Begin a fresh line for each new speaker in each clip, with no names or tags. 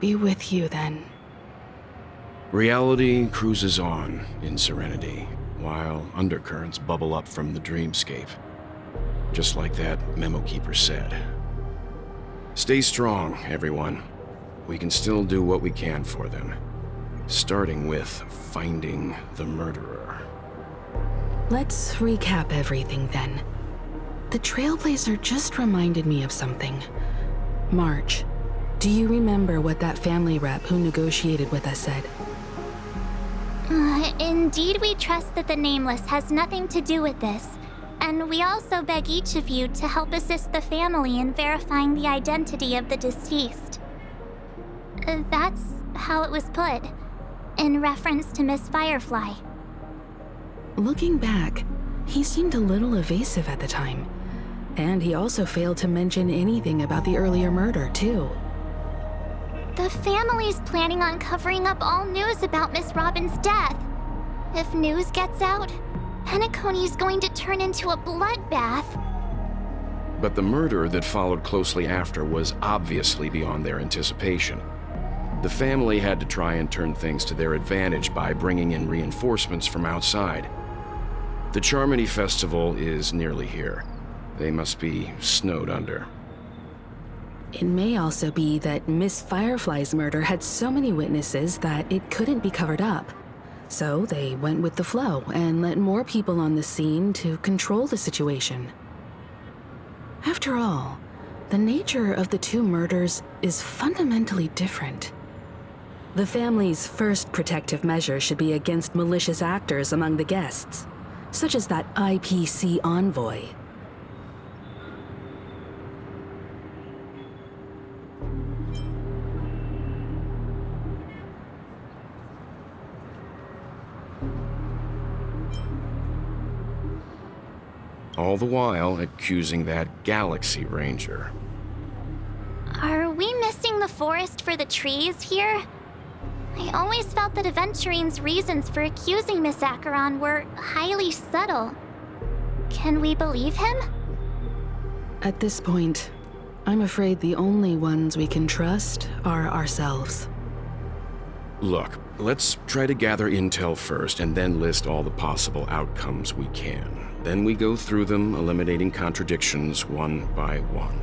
be with you then.
Reality cruises on in serenity, while undercurrents bubble up from the dreamscape. Just like that memo keeper said. Stay strong, everyone. We can still do what we can for them. Starting with finding the murderer.
Let's recap everything then. The Trailblazer just reminded me of something. March, do you remember what that family rep who negotiated with us said?
Indeed, we trust that the Nameless has nothing to do with this. And we also beg each of you to help assist the family in verifying the identity of the deceased. That's how it was put, in reference to Miss Firefly.
Looking back, he seemed a little evasive at the time. And he also failed to mention anything about the earlier murder, too.
The family's planning on covering up all news about Miss Robin's death. If news gets out, Penacony's going to turn into a bloodbath.
But the murder that followed closely after was obviously beyond their anticipation. The family had to try and turn things to their advantage by bringing in reinforcements from outside. The Charmony Festival is nearly here. They must be snowed under.
It may also be that Miss Firefly's murder had so many witnesses that it couldn't be covered up. So they went with the flow and let more people on the scene to control the situation. After all, the nature of the two murders is fundamentally different. The family's first protective measure should be against malicious actors among the guests, such as that IPC envoy.
All the while accusing that Galaxy Ranger.
Are we missing the forest for the trees here? I always felt that Aventurine's reasons for accusing Miss Acheron were highly subtle. Can we believe him?
At this point, I'm afraid the only ones we can trust are ourselves.
Look, let's try to gather intel first and then list all the possible outcomes we can. Then we go through them, eliminating contradictions one by one.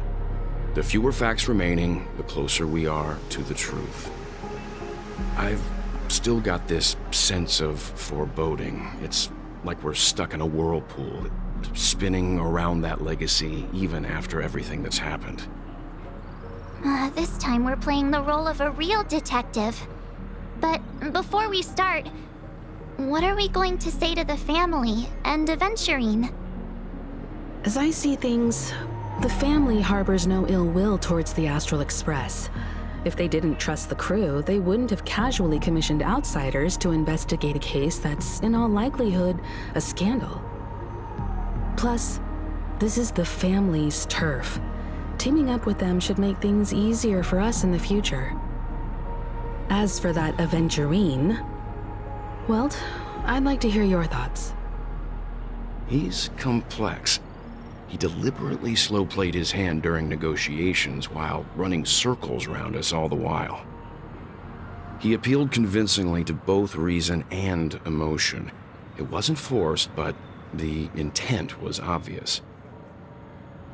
The fewer facts remaining, the closer we are to the truth. I've still got this sense of foreboding. It's like we're stuck in a whirlpool, spinning around that legacy even after everything that's happened.
This time we're playing the role of a real detective. But before we start, what are we going to say to the family and Aventurine?
As I see things, the family harbors no ill will towards the Astral Express. If they didn't trust the crew, they wouldn't have casually commissioned outsiders to investigate a case that's, in all likelihood, a scandal. Plus, this is the family's turf. Teaming up with them should make things easier for us in the future. As for that Aventurine, well, I'd like to hear your thoughts.
He's complex. He deliberately slow-played his hand during negotiations while running circles around us all the while. He appealed convincingly to both reason and emotion. It wasn't forced, but the intent was obvious.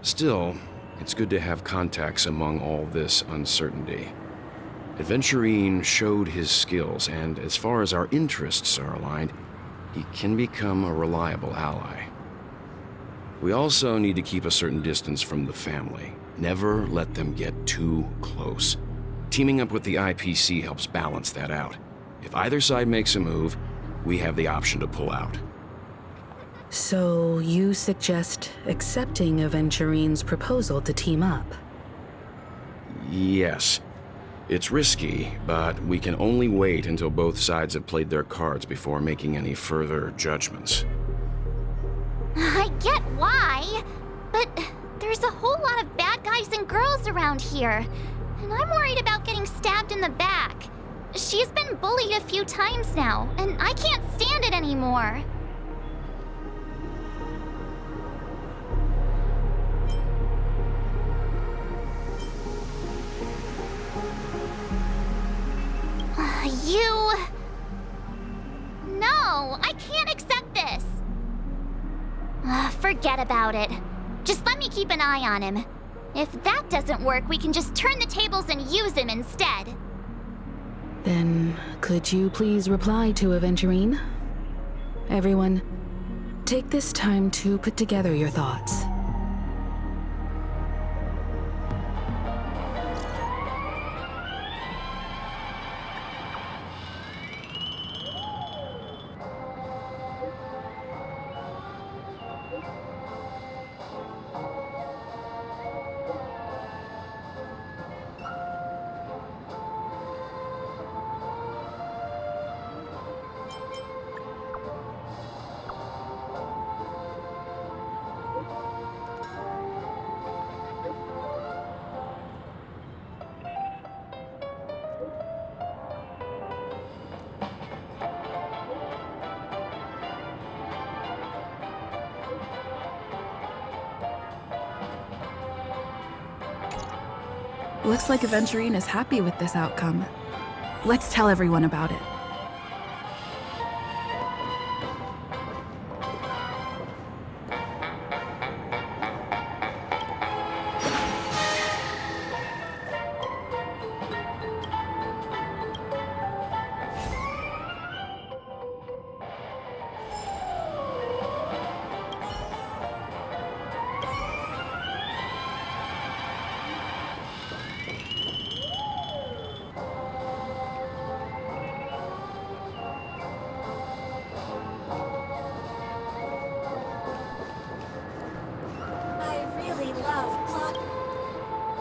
Still, it's good to have contacts among all this uncertainty. Aventurine showed his skills, and as far as our interests are aligned, he can become a reliable ally. We also need to keep a certain distance from the family. Never let them get too close. Teaming up with the IPC helps balance that out. If either side makes a move, we have the option to pull out.
So you suggest accepting Aventurine's proposal to team up?
Yes. It's risky, but we can only wait until both sides have played their cards before making any further judgments.
I get why, but there's a whole lot of bad guys and girls around here, and I'm worried about getting stabbed in the back. She's been bullied a few times now, and I can't stand it anymore. You... No, I can't accept this. Forget about it. Just let me keep an eye on him. If that doesn't work, we can just turn the tables and use him instead.
Then, could you please reply to Aventurine? Everyone, take this time to put together your thoughts.
Looks like Aventurine is happy with this outcome. Let's tell everyone about it.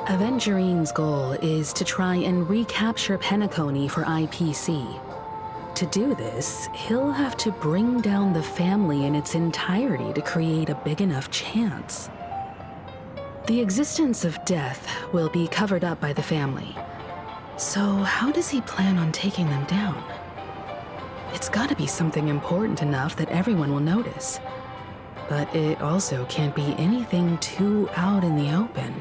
Aventurine's goal is to try and recapture Penacony for IPC. To do this, he'll have to bring down the family in its entirety to create a big enough chance. The existence of death will be covered up by the family. So how does he plan on taking them down? It's gotta be something important enough that everyone will notice. But it also can't be anything too out in the open.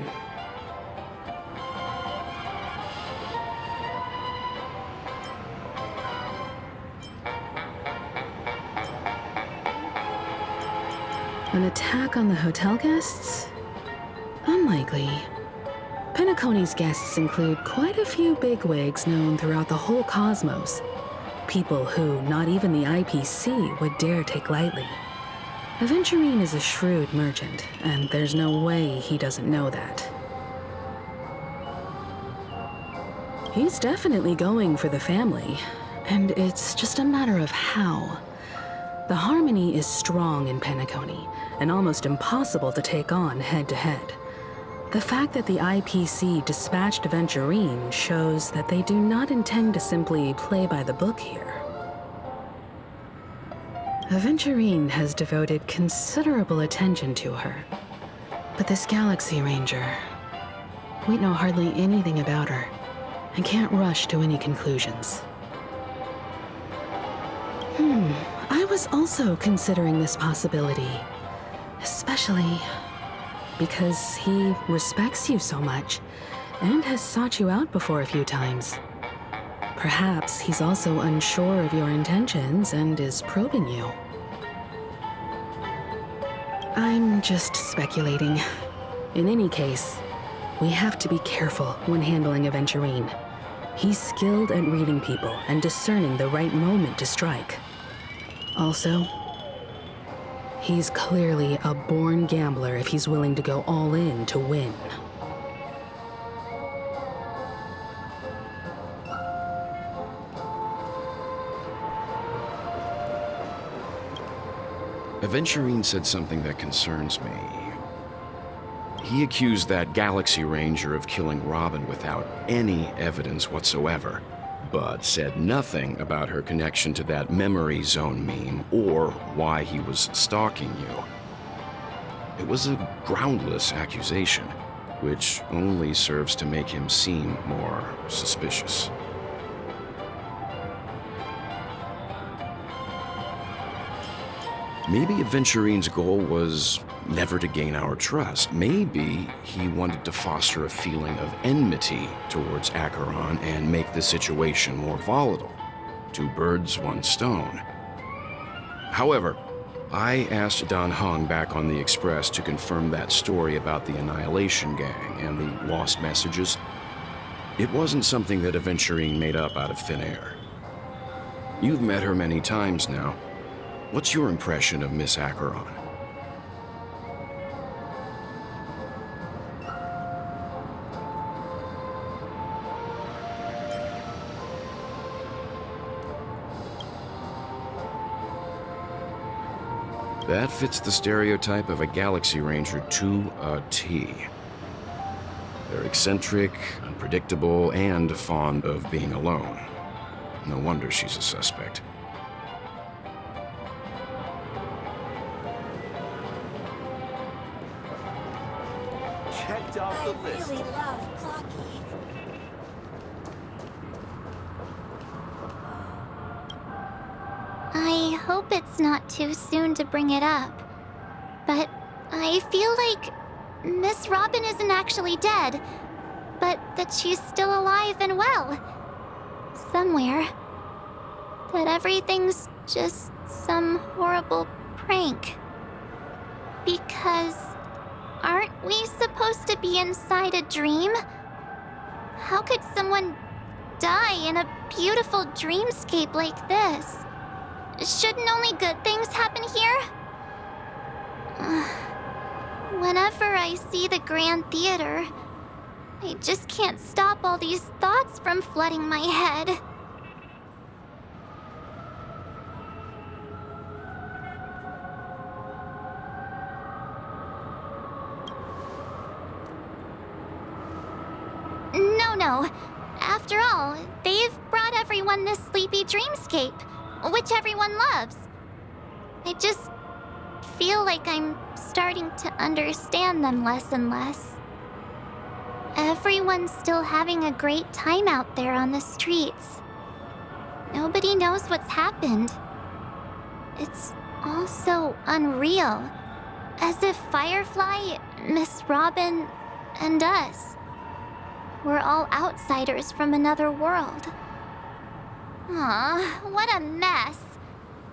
An attack on the hotel guests? Unlikely. Penacony's guests include quite a few bigwigs known throughout the whole cosmos. People who not even the IPC would dare take lightly. Aventurine is a shrewd merchant, and there's no way he doesn't know that. He's definitely going for the family, and it's just a matter of how. The harmony is strong in Penacony, and almost impossible to take on head-to-head. The fact that the IPC dispatched Aventurine shows that they do not intend to simply play by the book here. Aventurine has devoted considerable attention to her. But this Galaxy Ranger, we know hardly anything about her, and can't rush to any conclusions. I was also considering this possibility, especially because he respects you so much and has sought you out before a few times. Perhaps he's also unsure of your intentions and is probing you. I'm just speculating. In any case, we have to be careful when handling Aventurine. He's skilled at reading people and discerning the right moment to strike. Also, he's clearly a born gambler if he's willing to go all in to win.
Aventurine said something that concerns me. He accused that Galaxy Ranger of killing Robin without any evidence whatsoever, but said nothing about her connection to that memory zone meme or why he was stalking you. It was a groundless accusation, which only serves to make him seem more suspicious. Maybe Aventurine's goal was never to gain our trust. Maybe he wanted to foster a feeling of enmity towards Acheron and make the situation more volatile. Two birds, one stone. However, I asked Don Hung back on the Express to confirm that story about the Annihilation Gang and the lost messages. It wasn't something that Aventurine made up out of thin air. You've met her many times now. What's your impression of Miss Acheron? That fits the stereotype of a Galaxy Ranger to a T. They're eccentric, unpredictable, and fond of being alone. No wonder she's a suspect.
Checked off the list.
I really love Clocky.
I hope it's not too soon to bring it up, but I feel like Miss Robin isn't actually dead, but that she's still alive and well. Somewhere. That everything's just some horrible prank. Because aren't we supposed to be inside a dream? How could someone die in a beautiful dreamscape like this? Shouldn't only good things happen here? Whenever I see the Grand Theater, I just can't stop all these thoughts from flooding my head. No. After all, they've brought everyone this sleepy dreamscape, which everyone loves. I just feel like I'm starting to understand them less and less. Everyone's still having a great time out there on the streets. Nobody knows what's happened. It's all so unreal. As if Firefly, Miss Robin, and us were all outsiders from another world. Aw, what a mess.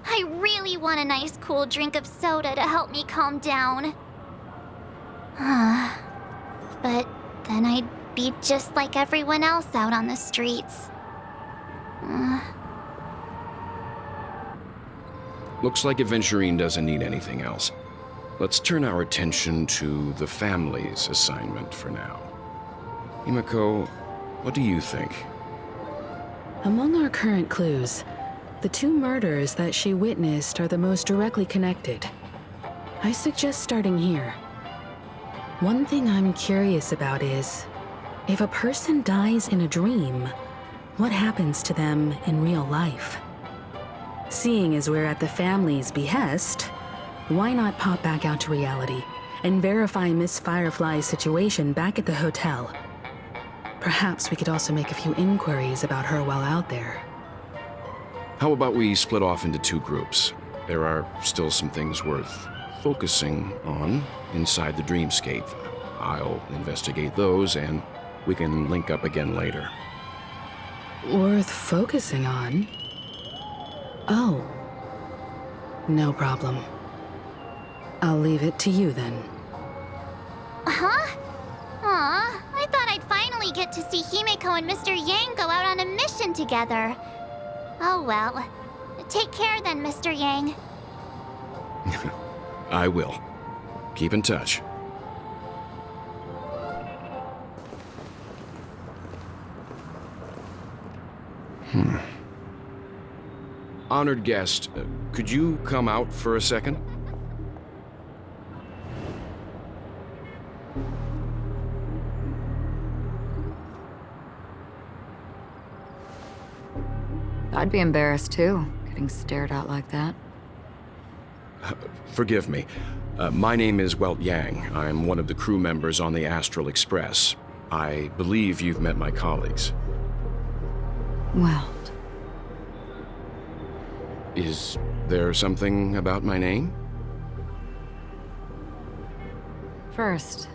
I really want a nice cool drink of soda to help me calm down. But then I'd be just like everyone else out on the streets.
Looks like Aventurine doesn't need anything else. Let's turn our attention to the family's assignment for now. Himiko, what do you think?
Among our current clues, the two murders that she witnessed are the most directly connected. I suggest starting here. One thing I'm curious about is, if a person dies in a dream, what happens to them in real life? Seeing as we're at the family's behest, why not pop back out to reality and verify Miss Firefly's situation back at the hotel? Perhaps we could also make a few inquiries about her while out there.
How about we split off into two groups? There are still some things worth focusing on inside the dreamscape. I'll investigate those, and we can link up again later.
Worth focusing on? Oh. No problem. I'll leave it to you then.
Huh? Aw, I thought I'd finally get to see Himiko and Mr. Yang go out on a mission together. Oh well. Take care then, Mr. Yang.
I will. Keep in touch. Honored guest, could you come out for a second?
I'd be embarrassed too, getting stared at like that.
Forgive me. My name is Welt Yang. I'm one of the crew members on the Astral Express. I believe you've met my colleagues.
Well,
Is there something about my name?
first,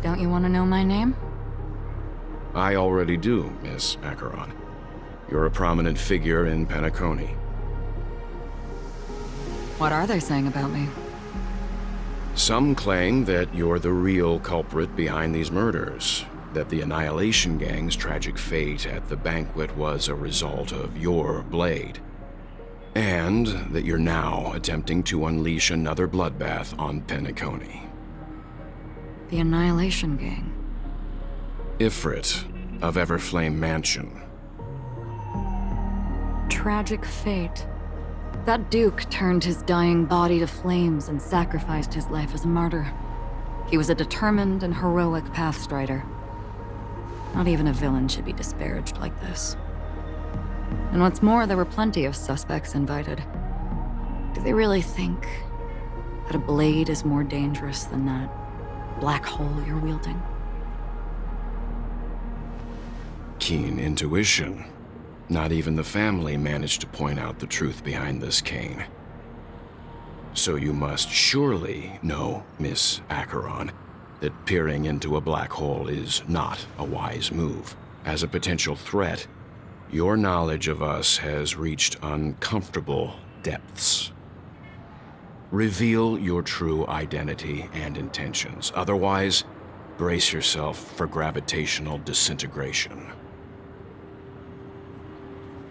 don't you want to know my name?
I already do, Miss Acheron. You're a prominent figure in Penacony.
What are they saying about me?
Some claim that you're the real culprit behind these murders, that the Annihilation Gang's tragic fate at the banquet was a result of your blade, and that you're now attempting to unleash another bloodbath on Penacony.
The Annihilation Gang.
Ifrit of Everflame Mansion.
Tragic fate. That Duke turned his dying body to flames and sacrificed his life as a martyr. He was a determined and heroic pathstrider. Not even a villain should be disparaged like this. And what's more, there were plenty of suspects invited. Do they really think that a blade is more dangerous than that black hole you're wielding?
Keen intuition. Not even the family managed to point out the truth behind this cane. So you must surely know, Miss Acheron, that peering into a black hole is not a wise move. As a potential threat, your knowledge of us has reached uncomfortable depths. Reveal your true identity and intentions. Otherwise, brace yourself for gravitational disintegration.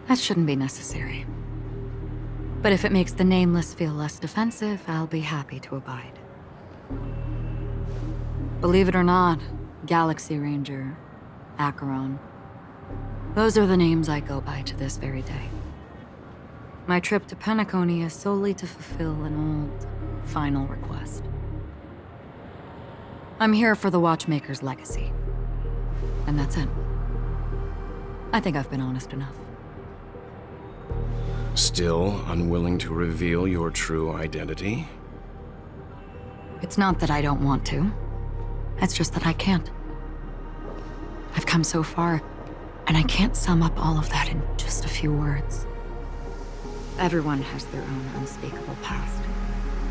That shouldn't be necessary. But if it makes the Nameless feel less defensive, I'll be happy to abide. Believe it or not, Galaxy Ranger, Acheron, those are the names I go by to this very day. My trip to Penacony is solely to fulfill an old, final request. I'm here for the Watchmaker's legacy. And that's it. I think I've been honest enough.
Still unwilling to reveal your true identity?
It's not that I don't want to. It's just that I can't. I've come so far, and I can't sum up all of that in just a few words. Everyone has their own unspeakable past.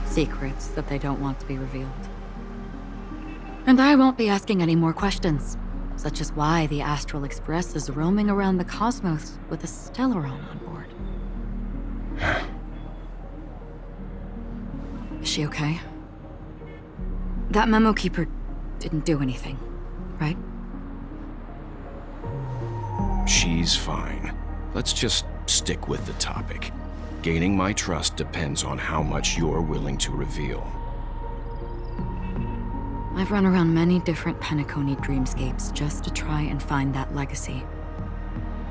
Secrets that they don't want to be revealed. And I won't be asking any more questions, such as why the Astral Express is roaming around the cosmos with a Stellaron on board. Is she okay? That memo keeper didn't do anything, right?
She's fine. Let's just stick with the topic. Gaining my trust depends on how much you're willing to reveal.
I've run around many different Penacony dreamscapes just to try and find that legacy.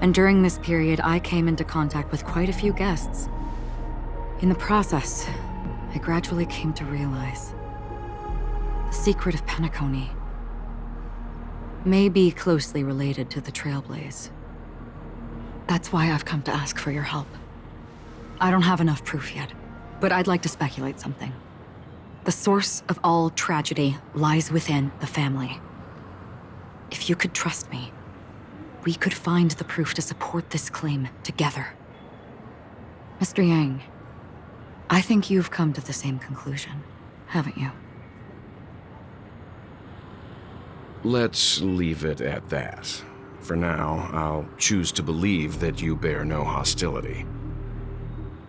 And during this period, I came into contact with quite a few guests. In the process, I gradually came to realize the secret of Penacony may be closely related to the Trailblaze. That's why I've come to ask for your help. I don't have enough proof yet, but I'd like to speculate something. The source of all tragedy lies within the family. If you could trust me, we could find the proof to support this claim together. Mr. Yang, I think you've come to the same conclusion, haven't you?
Let's leave it at that. For now, I'll choose to believe that you bear no hostility.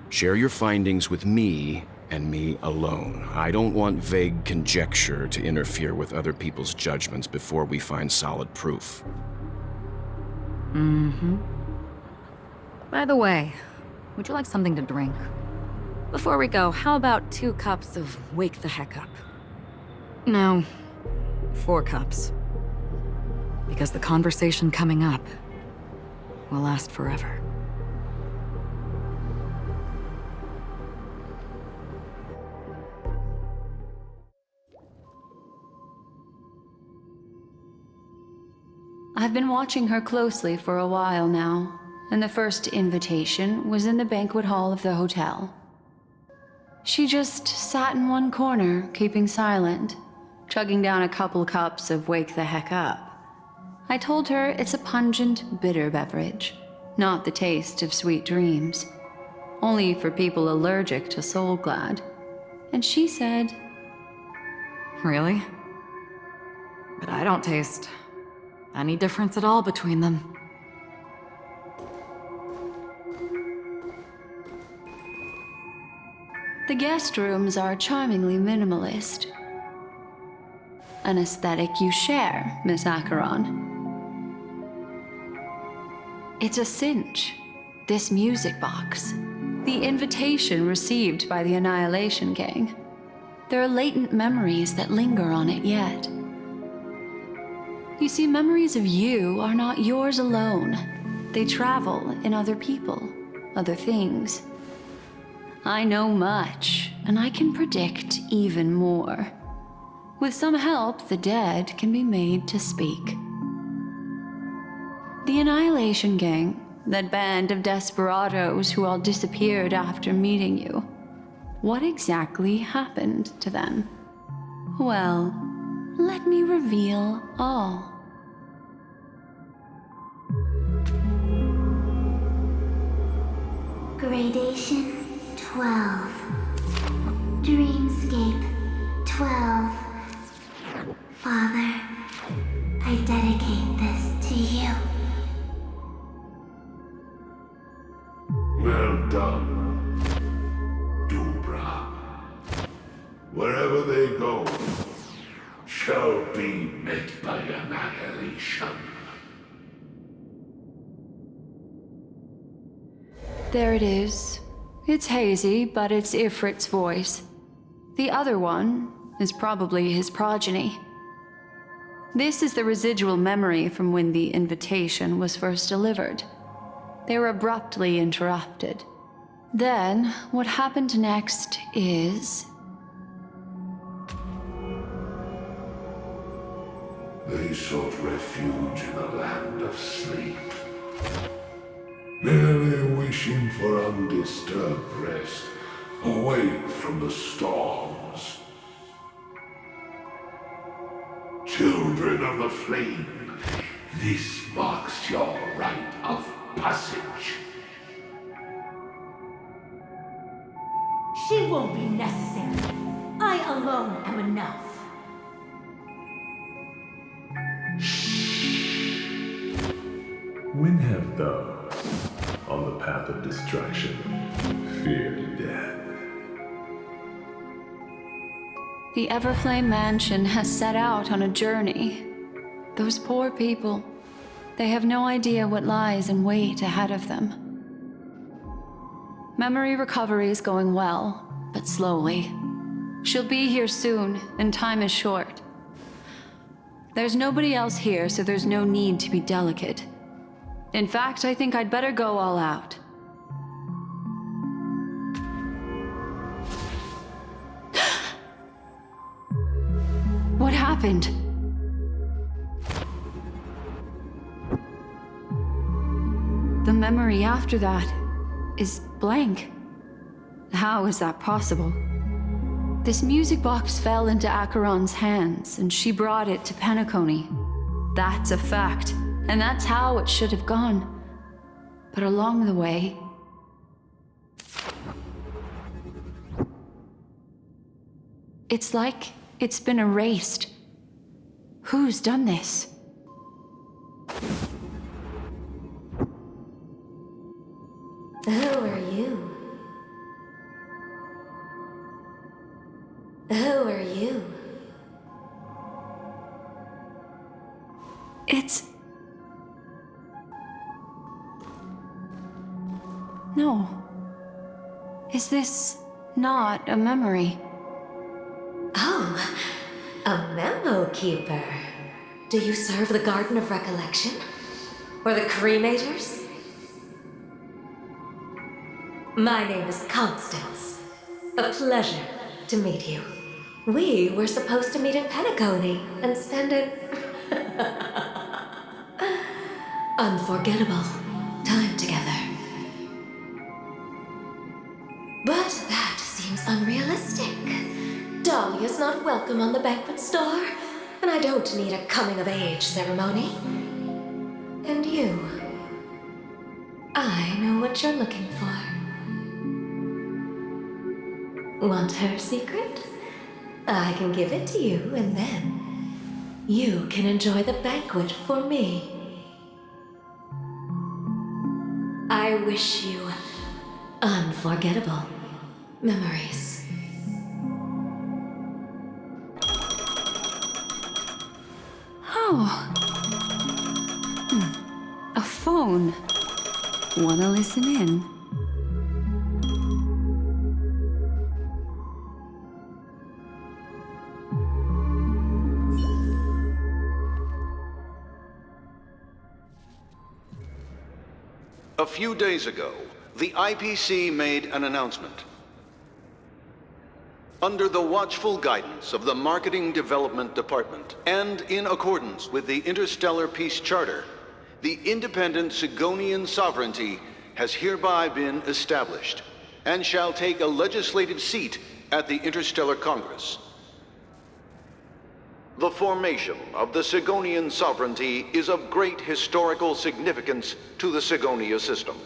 Share your findings with me and me alone. I don't want vague conjecture to interfere with other people's judgments before we find solid proof.
By the way, would you like something to drink? Before we go, how about 2 cups of Wake the Heck Up? No, 4 cups. Because the conversation coming up will last forever.
I've been watching her closely for a while now, and the first invitation was in the banquet hall of the hotel. She just sat in one corner, keeping silent, chugging down a couple cups of Wake the Heck Up. I told her it's a pungent, bitter beverage, not the taste of sweet dreams, only for people allergic to Soulglad. And she said,
Really? But I don't taste any difference at all between them.
The guest rooms are charmingly minimalist. An aesthetic you share, Miss Acheron. It's a cinch. This music box. The invitation received by the Annihilation Gang. There are latent memories that linger on it yet. You see, memories of you are not yours alone. They travel in other people, other things. I know much, and I can predict even more. With some help, the dead can be made to speak. The Annihilation Gang, that band of desperados who all disappeared after meeting you. What exactly happened to them? Well, let me reveal all.
Gradation 12. Dreamscape 12. Father, I dedicate this to you.
Well done, Dubra. Wherever they go, shall be met by annihilation.
There it is. It's hazy, but it's Ifrit's voice. The other one is probably his progeny. This is the residual memory from when the invitation was first delivered. They were abruptly interrupted. Then, what happened next is...
They sought refuge in a land of sleep, merely wishing for undisturbed rest, away from the storms. Children of the Flame, this marks your rite of passage.
She won't be necessary. I alone am enough.
When have those on the path of destruction feared death?
The Everflame Mansion has set out on a journey. Those poor people, they have no idea what lies in wait ahead of them. Memory recovery is going well, but slowly. She'll be here soon, and time is short. There's nobody else here, so there's no need to be delicate. In fact, I think I'd better go all out. What happened? The memory after that is blank. How is that possible? This music box fell into Acheron's hands, and she brought it to Penacony. That's a fact, and that's how it should have gone. But along the way... it's like it's been erased. Who's done this?
Who are you? Who are you?
It's... no. Is this not a memory?
Oh, a memo keeper. Do you serve the Garden of Recollection? Or the Cremators? My name is Constance. A pleasure to meet you. We were supposed to meet in Penacony and spend an unforgettable time together. But that seems unrealistic. Dahlia's not welcome on the banquet star, and I don't need a coming-of-age ceremony. And you, I know what you're looking for. Want her secret? I can give it to you, and then you can enjoy the banquet for me. I wish you unforgettable memories.
Oh. A phone. Wanna listen in?
A few days ago, the IPC made an announcement. Under the watchful guidance of the Marketing Development Department, and in accordance with the Interstellar Peace Charter, the independent Sigonian sovereignty has hereby been established, and shall take a legislative seat at the Interstellar Congress. The formation of the Sigonian sovereignty is of great historical significance to the Sigonia system.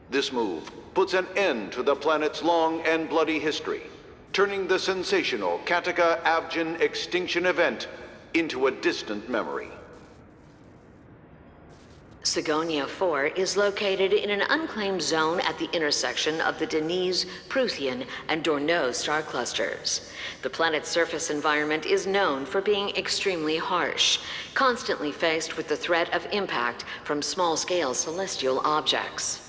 This move puts an end to the planet's long and bloody history, turning the sensational Kataka-Abjin extinction event into a distant memory.
Sigonia 4 is located in an unclaimed zone at the intersection of the Denise, Prothean, and Dorneau star clusters. The planet's surface environment is known for being extremely harsh, constantly faced with the threat of impact from small-scale celestial objects.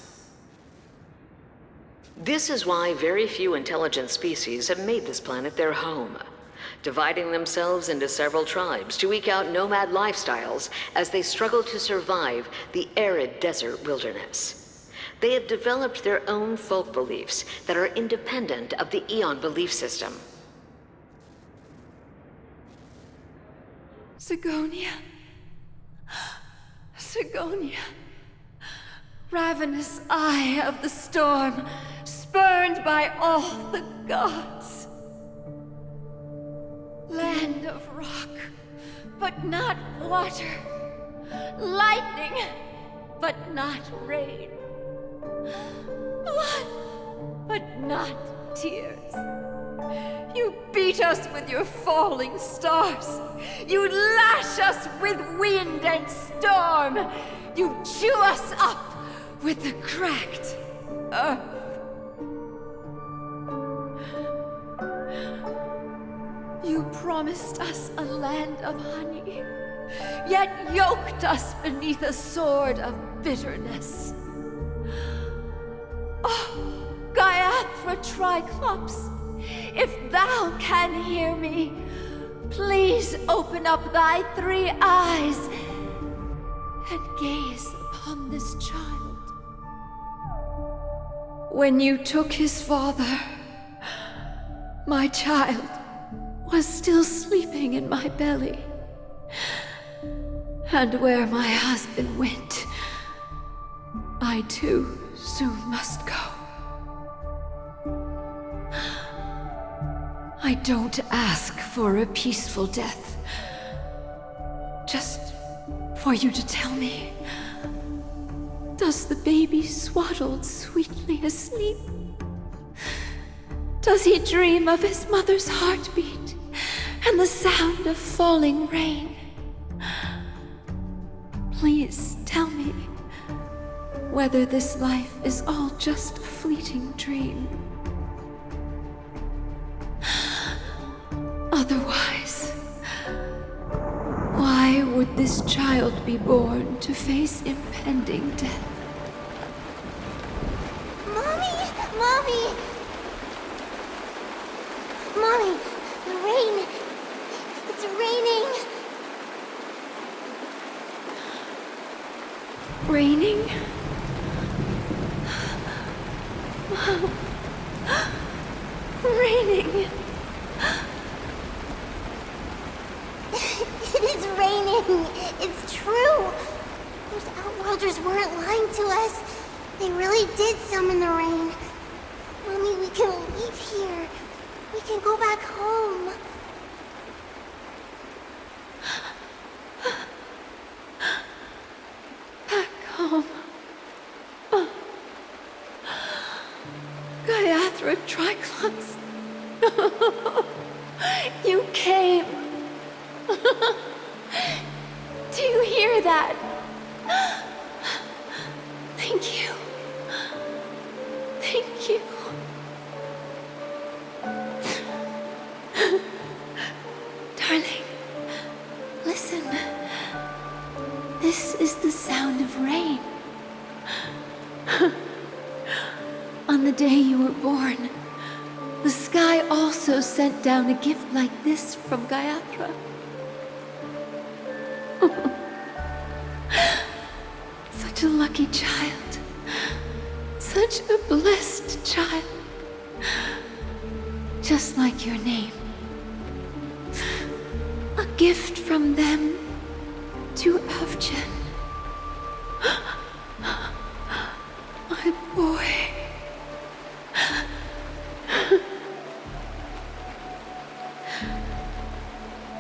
This is why very few intelligent species have made this planet their home, dividing themselves into several tribes to eke out nomad lifestyles as they struggle to survive the arid desert wilderness. They have developed their own folk beliefs that are independent of the Eon belief system.
Sigonia. Sigonia. Ravenous eye of the storm, spurned by all the gods. Land of rock, but not water. Lightning, but not rain. Blood, but not tears. You beat us with your falling stars. You lash us with wind and storm. You chew us up with the cracked earth. You promised us a land of honey, yet yoked us beneath a sword of bitterness. Oh, Gaiathra Triclops, if thou can hear me, please open up thy 3 eyes and gaze upon this child. When you took his father, my child was still sleeping in my belly. And where my husband went, I too soon must go. I don't ask for a peaceful death. Just for you to tell me, does the baby swaddled sweetly asleep? Does he dream of his mother's heartbeat and the sound of falling rain? Please tell me whether this life is all just a fleeting dream. Otherwise, why would this child be born to face impending death?
Mommy! Mommy! Mommy, the rain. It's raining.
Raining? Mom. Raining.
It is raining. It's true. Those outworlders weren't lying to us. They really did summon the rain. Mommy, we can leave here. We can go back home.
Back home. Gaiathra Triclops. You came. Do you hear that? Thank you. Thank you. Darling, listen. On the day you were born, the sky also sent down a gift like this from Gayatra. Such a lucky child. Such a blessed child. Just like your name. A gift from them to Avjen. My boy.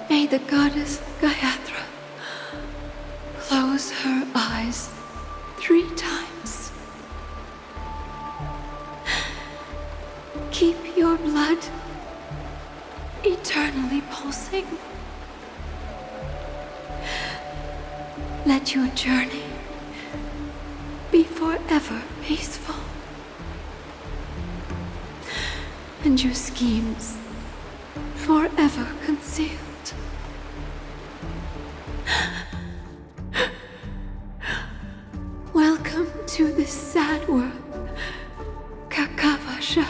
May the goddess Gayatra close her eyes 3 times. Keep your blood eternally pulsing. Let your journey be forever peaceful. And your schemes forever concealed. Welcome to this sad world, Kakavasha.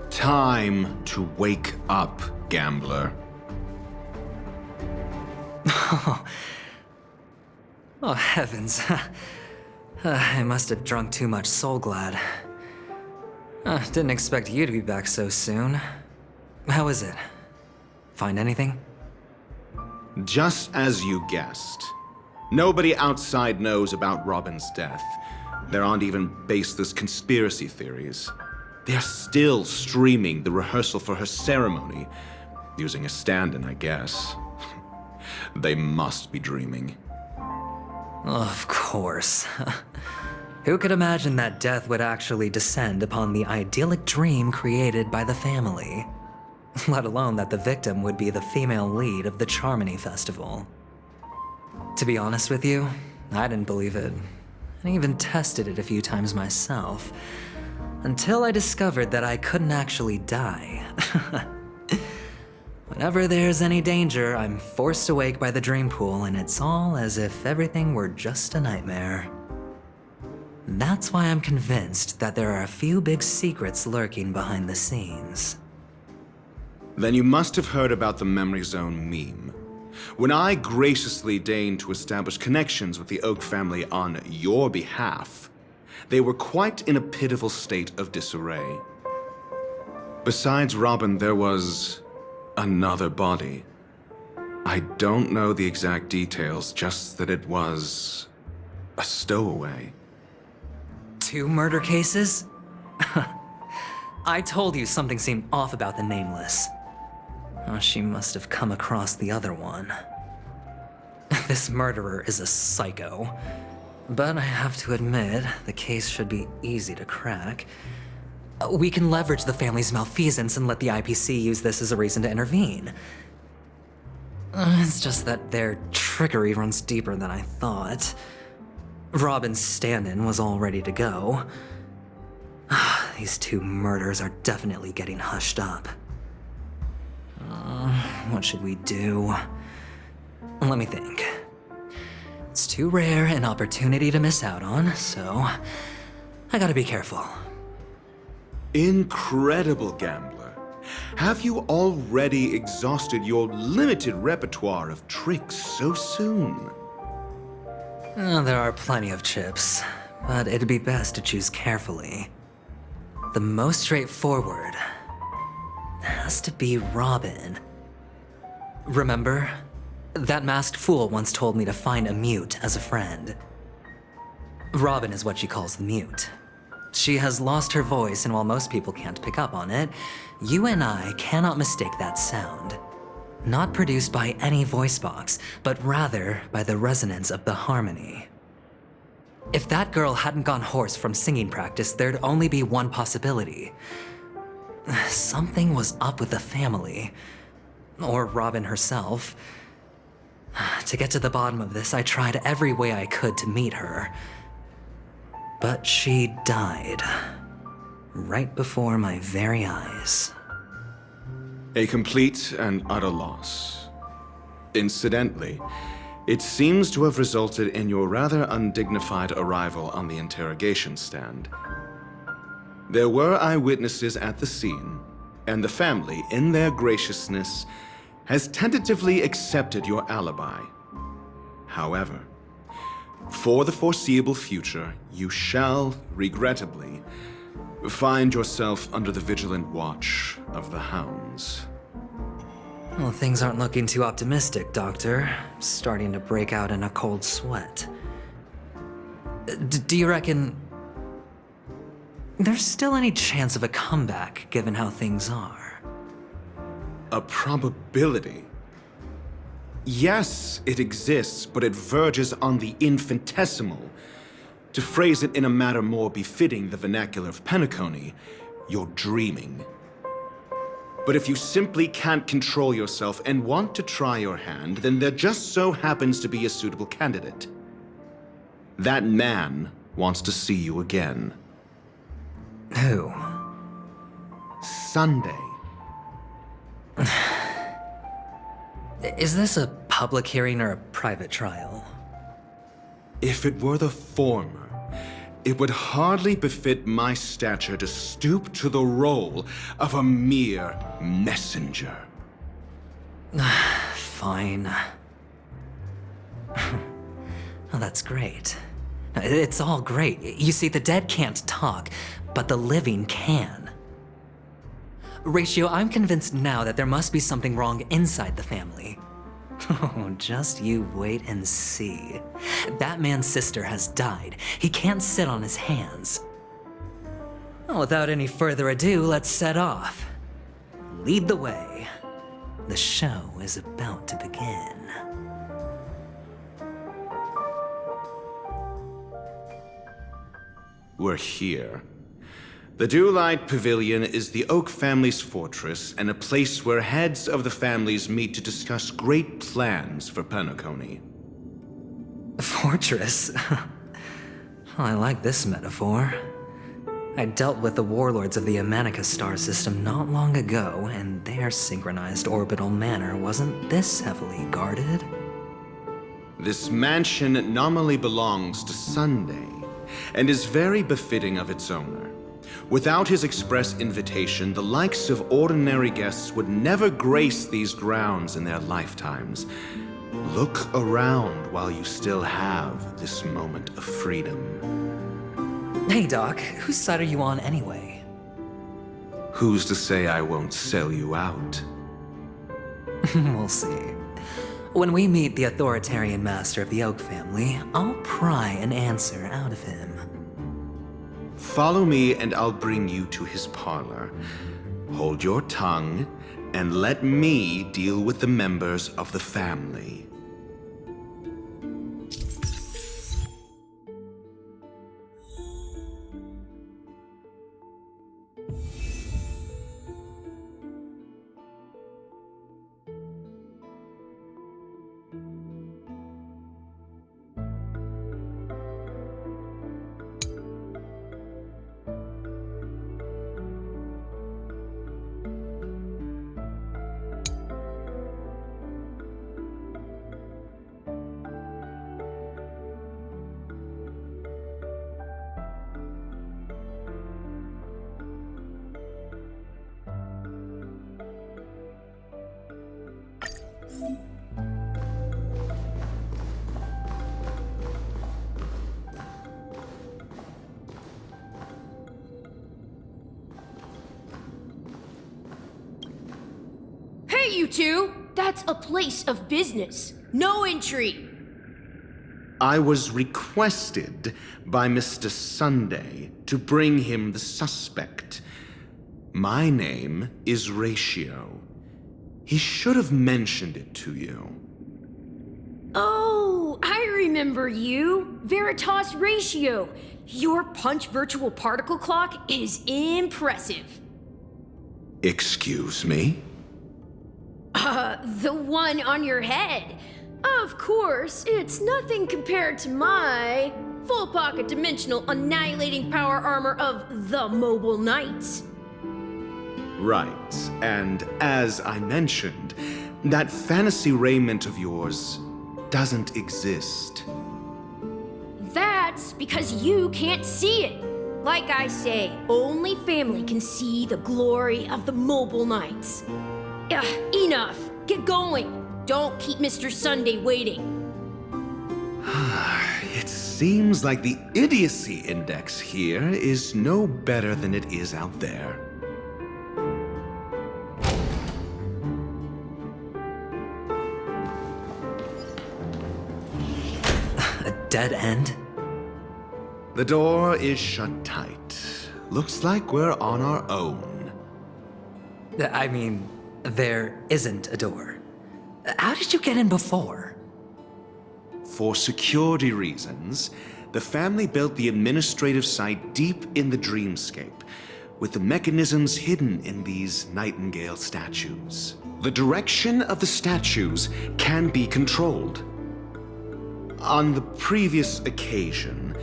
Time to wake up, gambler.
Oh, heavens. I must have drunk too much Soul Glad. Didn't expect you to be back so soon. How is it? Find anything?
Just as you guessed. Nobody outside knows about Robin's death. There aren't even baseless conspiracy theories. They're still streaming the rehearsal for her ceremony, using a stand-in, I guess. They must be dreaming.
Of course. Who could imagine that death would actually descend upon the idyllic dream created by the family? Let alone that the victim would be the female lead of the Charmony Festival. To be honest with you, I didn't believe it. I even tested it a few times myself, until I discovered that I couldn't actually die. Whenever there's any danger, I'm forced awake by the dream pool, and it's all as if everything were just a nightmare. That's why I'm convinced that there are a few big secrets lurking behind the scenes.
Then you must have heard about the Memory Zone meme. When I graciously deigned to establish connections with the Oak family on your behalf, they were quite in a pitiful state of disarray. Besides Robin, there was another body. I don't know the exact details, just that it was a stowaway.
2 murder cases? I told you something seemed off about the Nameless. Oh, she must have come across the other one. This murderer is a psycho. But I have to admit, the case should be easy to crack. We can leverage the family's malfeasance and let the IPC use this as a reason to intervene. It's just that their trickery runs deeper than I thought. Robin's stand-in was all ready to go. These 2 murders are definitely getting hushed up. What should we do? Let me think. It's too rare an opportunity to miss out on, so I gotta be careful.
Incredible, gambler. Have you already exhausted your limited repertoire of tricks so soon?
There are plenty of chips, but it'd be best to choose carefully. The most straightforward has to be Robin. Remember? That masked fool once told me to find a mute as a friend. Robin is what she calls the mute. She has lost her voice, and while most people can't pick up on it, you and I cannot mistake that sound. Not produced by any voice box, but rather by the resonance of the harmony. If that girl hadn't gone hoarse from singing practice, there'd only be one possibility. Something was up with the family. Or Robin herself. To get to the bottom of this, I tried every way I could to meet her. But she died. Right before my very eyes.
A complete and utter loss. Incidentally, It seems to have resulted in your rather undignified arrival on the interrogation stand. There were eyewitnesses at the scene, and the family, in their graciousness, has tentatively accepted your alibi. However, for the foreseeable future, you shall, regrettably, find yourself under the vigilant watch of the hounds.
Well, things aren't looking too optimistic, Doctor. I'm starting to break out in a cold sweat. Do you reckon there's still any chance of a comeback, given how things are?
A probability? Yes, it exists, but it verges on the infinitesimal. To phrase it in a manner more befitting the vernacular of Penacony, you're dreaming. But if you simply can't control yourself and want to try your hand, then there just so happens to be a suitable candidate. That man wants to see you again.
Who?
Sunday.
Is this a public hearing or a private trial?
If it were the former, it would hardly befit my stature to stoop to the role of a mere messenger.
Fine. Oh, that's great. It's all great. You see, the dead can't talk, but the living can. Ratio, I'm convinced now that there must be something wrong inside the family. Oh, just you wait and see. That man's sister has died. He can't sit on his hands. Well, without any further ado, let's set off. Lead the way. The show is about to begin.
We're here. The Dewlight Pavilion is the Oak family's fortress and a place where heads of the families meet to discuss great plans for Penacony.
Fortress? I like this metaphor. I dealt with the warlords of the Amanica star system not long ago, and their synchronized orbital manor wasn't this heavily guarded.
This mansion nominally belongs to Sunday, and is very befitting of its owner. Without his express invitation, the likes of ordinary guests would never grace these grounds in their lifetimes. Look around while you still have this moment of freedom.
Hey, Doc, whose side are you on anyway?
Who's to say I won't sell you out?
We'll see. When we meet the authoritarian master of the Oak family, I'll pry an answer out of him.
Follow me and I'll bring you to his parlor. Hold your tongue and let me deal with the members of the family.
Hey, you two! That's a place of business. No entry.
I was requested by Mr. Sunday to bring him the suspect. My name is Ratio. He should have mentioned it to you.
Oh, I remember you. Veritas Ratio. Your punch virtual particle clock is impressive.
Excuse me?
The one on your head. Of course, it's nothing compared to my full pocket dimensional annihilating power armor of the Mobile Knights.
Right, and as I mentioned, that fantasy raiment of yours doesn't exist.
That's because you can't see it. Like I say, only family can see the glory of the Mobile Knights. Enough. Get going. Don't keep Mr. Sunday waiting.
It seems like the idiocy index here is no better than it is out there.
A dead end?
The door is shut tight. Looks like we're on our own.
I mean, there isn't a door. How did you get in before?
For security reasons, the family built the administrative site deep in the dreamscape, with the mechanisms hidden in these nightingale statues. The direction of the statues can be controlled. On the previous occasion,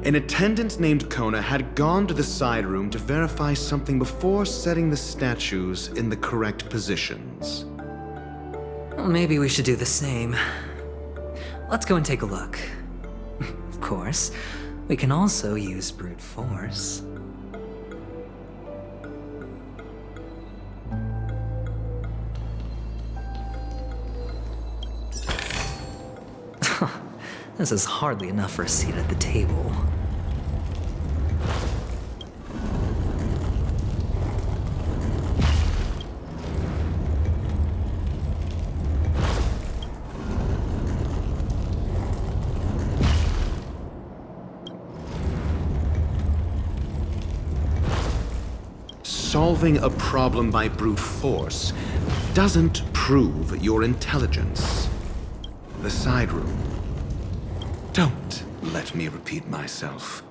an attendant named Kona had gone to the side room to verify something before setting the statues in the correct positions.
Well, maybe we should do the same. Let's go and take a look. Of course, we can also use brute force. This is hardly enough for a seat at the table.
Solving a problem by brute force doesn't prove your intelligence. The side room. Don't let me repeat myself.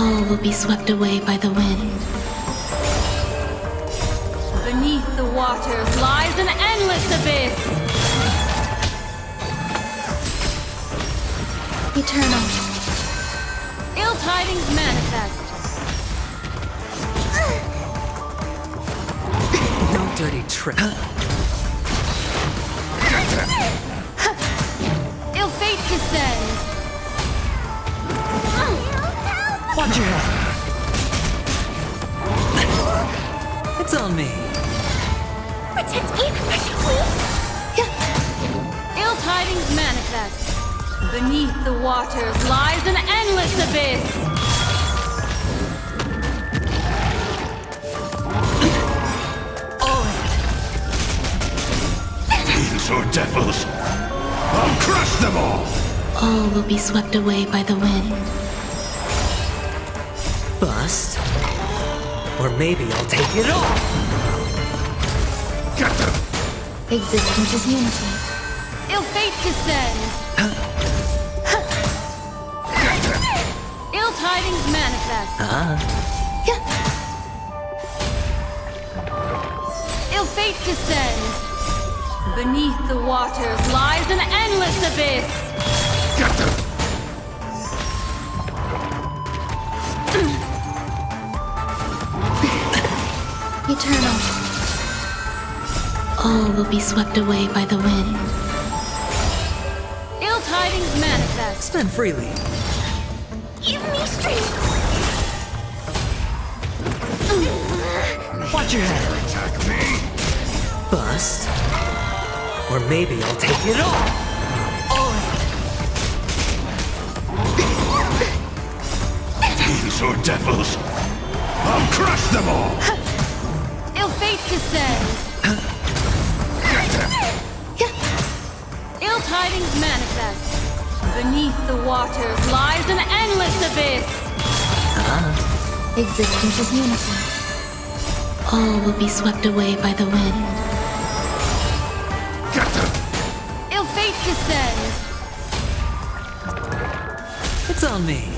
All will be swept away by the wind.
Beneath the waters lies an endless abyss.
Eternal.
Ill tidings manifest.
No dirty trick.
Ill fate descends.
Watch your head. It's on me.
Protect me, please.
Ill tidings manifest. Beneath the waters lies an endless abyss.
Fiends or devils, I'll crush them all!
All will be swept away by the wind.
Bust. Or maybe I'll take it all.
Get them!
Existence is unity.
Ill fate descends. Ill tidings manifest. Ill fate descends. Beneath the waters lies an endless abyss.
Get them!
Eternal. All will be swept away by the wind.
Ill tidings manifest.
Spend freely.
Give me strength.
Watch your head.
Attack me!
Bust. Or maybe I'll take it all.
Fiends or devils, I'll crush them all!
Ill fate descends.
Get them!
Ill tidings manifest. Beneath the waters lies an endless abyss.
Existence is unity. All will be swept away by the wind.
Get them!
Ill fate descends.
It's on me.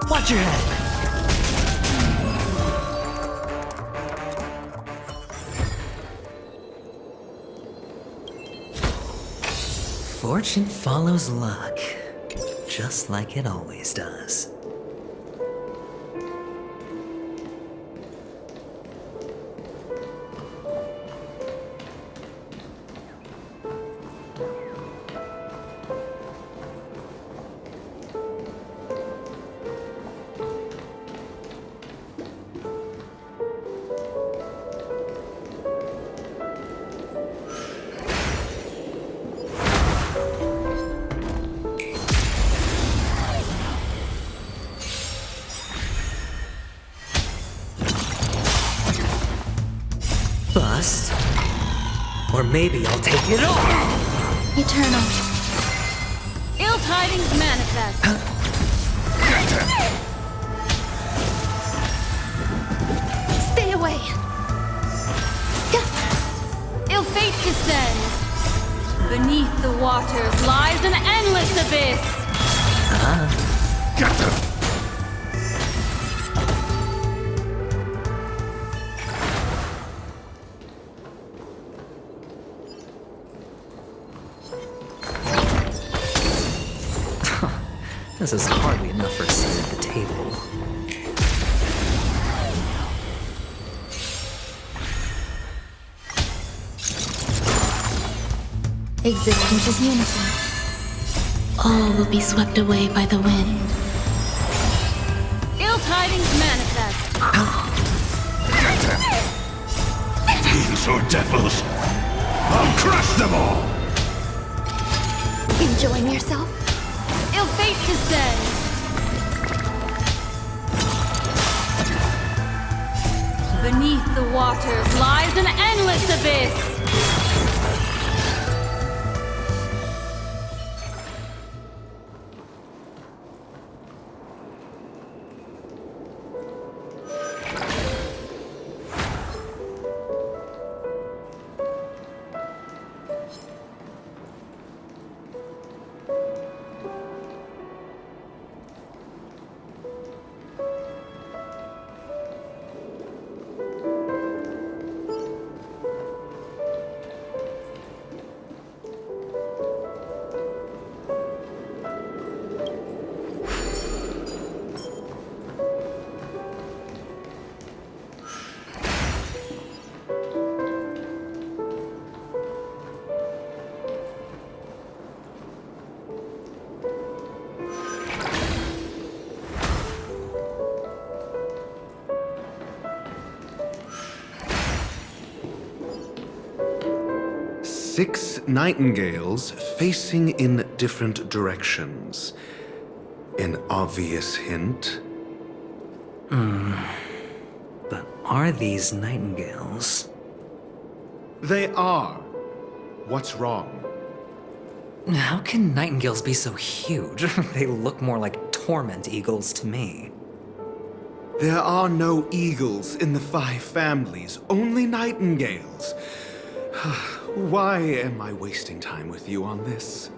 Watch your head. Fortune follows luck, just like it always does. Bust. Or maybe I'll take it all.
Eternal.
Ill tidings manifest.
Stay away.
Ill fate descends. Beneath the waters lies an endless abyss.
Get them!
This is hardly enough for a seat at the table.
Existence is unity. All will be swept away by the wind.
Ill tidings manifest.
Get them! Fiends or devils, I'll crush them all!
Enjoying yourself?
Ill fate descends. Beneath the waters lies an endless abyss.
6 nightingales facing in different directions. An obvious hint?
But are these nightingales?
They are. What's wrong?
How can nightingales be so huge? They look more like torment eagles to me.
There are no eagles in the 5 families, only nightingales. Why am I wasting time with you on this?